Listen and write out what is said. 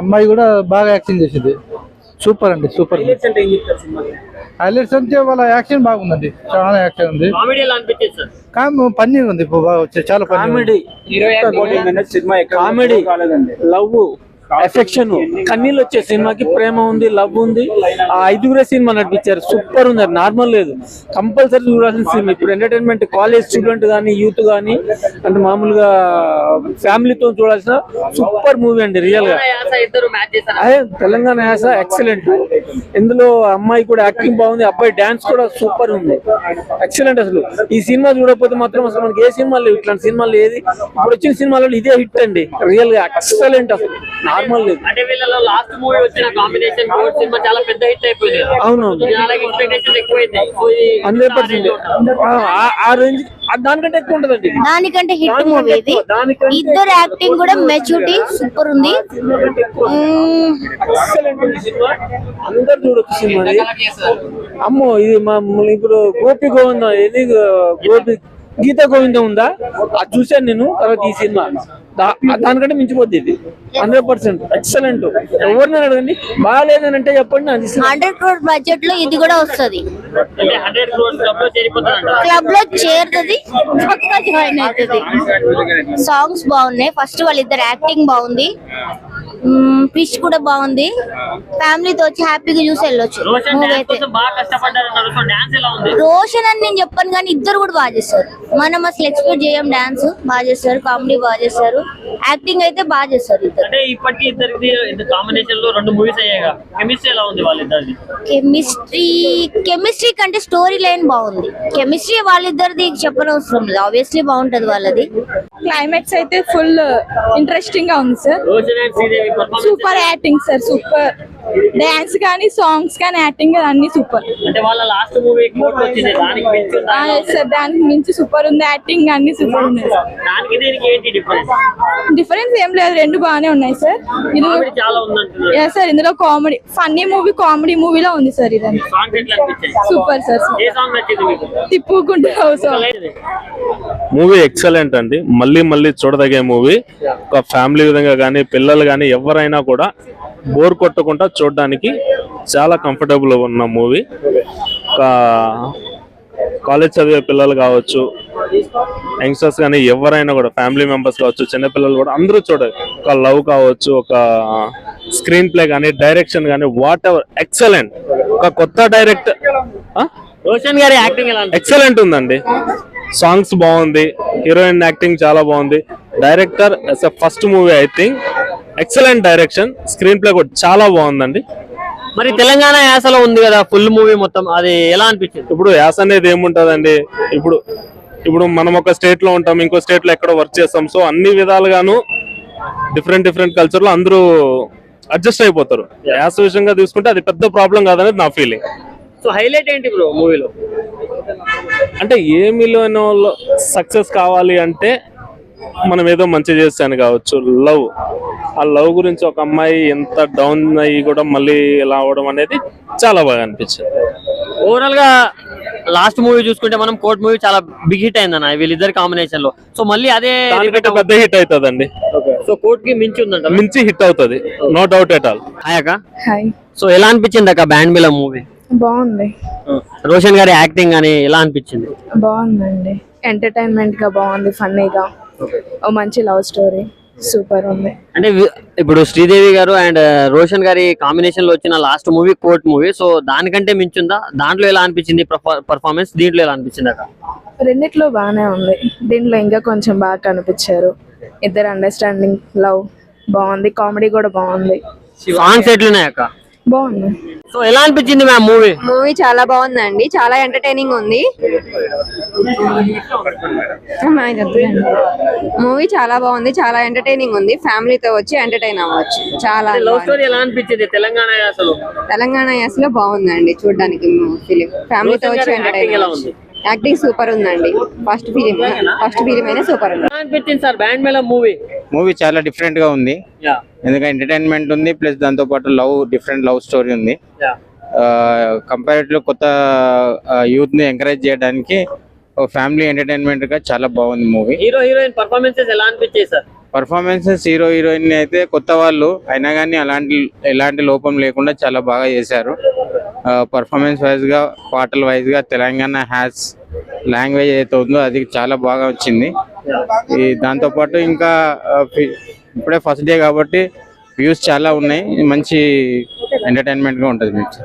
అమ్మాయి కూడా బాగా యాక్షన్ చేసింది. సూపర్ అండి, సూపర్. హైలైట్స్ అంటే వాళ్ళ యాక్షన్ బాగుందండి, చాలా యాక్షన్ ఉంది. ఫన్నీ ఉంది, బాగా వచ్చేది, చాలా కామెడీ, లవ్, ఎఫెక్షన్, కన్నీళ్ళు వచ్చే సినిమాకి, ప్రేమ ఉంది, లవ్ ఉంది. ఆ 5గురే సినిమా నడిపించారు, సూపర్ ఉంది. నార్మల్ లేదు, కంపల్సరీ చూడాల్సిన సినిమా. ఇప్పుడు ఎంటర్టైన్మెంట్, కాలేజ్ స్టూడెంట్ కానీ, యూత్ కానీ, అంటే మామూలుగా ఫ్యామిలీతో చూడాల్సిన సూపర్ మూవీ అండి. రియల్ గా అదే తెలంగాణ యాస ఎక్సలెంట్. ఇందులో అమ్మాయి కూడా యాక్టింగ్ బాగుంది, అబ్బాయి డాన్స్ కూడా సూపర్ ఉంది, ఎక్సలెంట్. అసలు ఈ సినిమా చూడకపోతే మాత్రం అసలు మనకి ఏ సినిమా లేవు, ఇట్లాంటి సినిమాలు ఏది ఇప్పుడు వచ్చిన సినిమాలలో ఇదే హిట్ అండి. రియల్ గా ఎక్సలెంట్, అసలు నార్మల్ లేదు. అంటే వీళ్ళలో లాస్ట్ మూవీ వచ్చిన కాంబినేషన్ సినిమా చాలా పెద్ద హిట్ అయిపోయింది. అవునవును, 100%. ఆ రేంజ్ దానికంటే ఎక్కువ ఉంటదండి, దానికంటే హిట్ మూవీ ఇది. ఇద్దరు యాక్టింగ్ కూడా మెచ్యూరిటీ సూపర్ ఉంది. అందరు చూడొచ్చు సినిమా. అమ్మో, ఇది ఇప్పుడు గోపి గోవిందం, ఇది గోపి గీతా గోవిందం ఉందా, అది చూశాను నేను. తర్వాత ఈ సినిమా దానికంటే మించిపోద్ది ఇది, 100% ఎక్సలెంట్. ఎవరిని అడగండి, బాగాలేదని అంటే చెప్పండి. 100 crore బడ్జెట్ లో ఇది కూడా వస్తుంది, క్లబ్ లో చేరుతుంది, జాయిన్ అవుతుంది. సాంగ్స్ బాగున్నాయి, ఫస్ట్ వాళ్ళిద్దరు యాక్టింగ్ బాగుంది, పిచ్ కూడా బాగుంది, ఫ్యామిలీతో వచ్చి హ్యాపీగా చూసి వెళ్ళొచ్చు. రోషన్ అని నేను చెప్పాను కానీ ఇద్దరు కూడా బాగా చేస్తారు. మనం అసలు ఎక్స్పెక్ట్ చేయం, డాన్స్ బాగా చేస్తారు, కామెడీ బాగా చేస్తారు, యాక్టింగ్ అయితే బాగా చేస్తారు. కెమిస్ట్రీ కంటే స్టోరీ లైన్ బాగుంది. కెమిస్ట్రీ వాళ్ళిద్దరిది చెప్పనవసరం లేదు, ఆబ్వియస్లీ బాగుంటది వాళ్ళది. క్లైమాక్స్ అయితే ఫుల్ ఇంట్రెస్టింగ్ గా ఉంది sir. Super acting sir, super dance కానీ, సాంగ్స్ కానీ, యాక్టింగ్ అన్ని సూపర్. సార్ దానికి మించి సూపర్ ఉంది, యాక్టింగ్ అన్ని సూపర్ ఉన్నాయి. డిఫరెన్స్ ఏం లేదు, రెండు బాగానే ఉన్నాయి సార్. ఇది సార్ ఇందులో కామెడీ, ఫన్నీ మూవీ, కామెడీ మూవీలో ఉంది సార్. ఇదంతా సూపర్ సార్. తిప్పుకుంటూ మూవీ ఎక్సలెంట్ అండి, మళ్ళీ మళ్ళీ చూడదగే మూవీ. ఒక ఫ్యామిలీ విధంగా కానీ, పిల్లలు కానీ ఎవరైనా కూడా బోర్ కొట్టకుండా చూడడానికి చాలా కంఫర్టబుల్ ఉన్న మూవీ. కాలేజ్ చదివే పిల్లలు కావచ్చు, యంగ్స్టర్స్ కానీ ఎవరైనా కూడా, ఫ్యామిలీ మెంబర్స్ కావచ్చు, చిన్నపిల్లలు కూడా అందరూ చూడాలి. ఒక లవ్ కావచ్చు, ఒక స్క్రీన్ ప్లే కానీ, డైరెక్షన్ కానీ, వాట్ ఎవర్ ఎక్సలెంట్. ఒక కొత్త డైరెక్టర్ రోషన్ గారి యాక్టింగ్ ఎక్సలెంట్ ఉందండి, సాంగ్స్ బాగుంది, హీరోయిన్ యాక్టింగ్ చాలా బాగుంది. Director first movie I think excellent direction, screen play కూడా చాలా బాగుందండి. మరి తెలంగాణ యాసలో ఉంది కదా ఫుల్ మూవీ మొత్తం, అది ఎలా అనిపించింది? ఇప్పుడు యాస అనేది ఏముంటదండి, ఇప్పుడు మనం ఒక స్టేట్ లో ఉంటాం, ఇంకో స్టేట్ లో ఎక్కడో వర్క్ చేస్తాం. సో అన్ని విధాలుగాను డిఫరెంట్ కల్చర్ లో అందరూ అడ్జస్ట్ అయిపోతారు. యాస విషయంగా తీసుకుంటే అది పెద్ద ప్రాబ్లం కాదనేది నా ఫీలింగ్. సో హైలైట్ ఏంటి బ్రో మూవీలో? అంటే ఏమిలోనో సక్సెస్ కావాలి అంటే మనం ఏదో మంచి చేస్తాను కావచ్చు. లవ్, ఆ లవ్ గురించి ఒక అమ్మాయి ఎంత డౌన్ అయ్యి కూడా మళ్ళీ ఇలా అవడం అనేది చాలా బాగా అనిపించింది. ఓవరాల్ గా లాస్ట్ మూవీ చూసుకుంటే మనం కోర్ట్ మూవీ చాలా బిగ్ హిట్ అయిందన్న వీళ్ళిద్దరి కాంబినేషన్ లో. సో మళ్ళీ అదే పెద్ద హిట్ అవుతుందండి. సో కోర్ట్ కి మించి ఉందంట, మించి హిట్ అవుతుంది, no doubt at all. Hi అక్క. హాయ్. సో ఎలా అనిపించింది అక్క బ్యాండ్ మిల మూవీ? బాగుంది. రోషన్ గారి యాక్టింగ్ అని ఎలా అనిపించింది? బాగుందండి, ఎంటర్టైన్మెంట్ గా బాగుంది, ఫన్నీగా, మంచి లవ్ స్టోరీ, సూపర్ ఉంది. అంటే ఇప్పుడు శ్రీదేవి గారు అండ్ రోషన్ గారి కాంబినేషన్ లో వచ్చిన last movie court movie, so దానికంటే మించుందా? దాంట్లో ఎలా అనిపించింది పర్ఫార్మెన్స్, దీంట్లో ఎలా అనిపించింది అక్క? రెండిట్లో బాగానే ఉంది, దీంట్లో ఇంకా కొంచెం బాగా కనిపించారు. ఇద్దరు అండర్స్టాండింగ్, లవ్ బాగుంది, కామెడీ కూడా బాగుంది. సాంగ్స్ ఎట్లున్నాయి అక్క? బాగుంది. సో ఎలా అనిపించింది మ్యామ్ మూవీ? మూవీ చాలా బాగుందండి, చాలా ఎంటర్టైనింగ్ ఉంది. మూవీ చాలా బాగుంది, చాలా ఎంటర్టైనింగ్ ఉంది, ఫ్యామిలీతో వచ్చి ఎంటర్టైన్ అవ్వచ్చు. చాలా లవ్ స్టోరీ ఎలా అనిపించింది తెలంగాణ యాసలో? తెలంగాణ యాసలో బాగుందండి చూడడానికి ఫిలిం, ఫ్యామిలీతో వచ్చి ఎంటర్టైన్ అవ్వచ్చు. యాక్టింగ్ సూపర్ ఉందండి, ఫస్ట్ ఫిలిం అయినా సూపర్ ఉంది. అనిపించింది sir band Mela movie? Movie చాలా డిఫరెంట్ గా ఉంది, ఎందుకంటే ఎంటర్టైన్మెంట్ ఉంది, ప్లస్ దాంతో పాటు డిఫరెంట్ లవ్ స్టోరీ ఉంది. కంపారిటివ్ కొత్త యూత్ ని ఎంకరేజ్ చేయడానికి ఫ్యామిలీ ఎంటర్టైన్మెంట్ గా చాలా బాగుంది మూవీ. హీరో హీరోయిన్ పర్ఫార్మెన్సెస్ ఎలా అనిపించాయి సార్? పర్ఫార్మెన్సెస్ హీరో హీరోయిన్ అయితే కొత్త వాళ్ళు అయినా కానీ ఎలాంటి లోపం లేకుండా చాలా బాగా చేశారు. పర్ఫార్మెన్స్ వైజ్గా, పాటల వైజ్గా తెలంగాణ హ్యాస్ లాంగ్వేజ్ ఏదైతే ఉందో అది చాలా బాగా వచ్చింది. దాంతోపాటు ఇంకా ఇప్పుడే ఫస్ట్ డే కాబట్టి వ్యూస్ చాలా ఉన్నాయి. మంచి ఎంటర్టైన్మెంట్గా ఉంటుంది మీకు.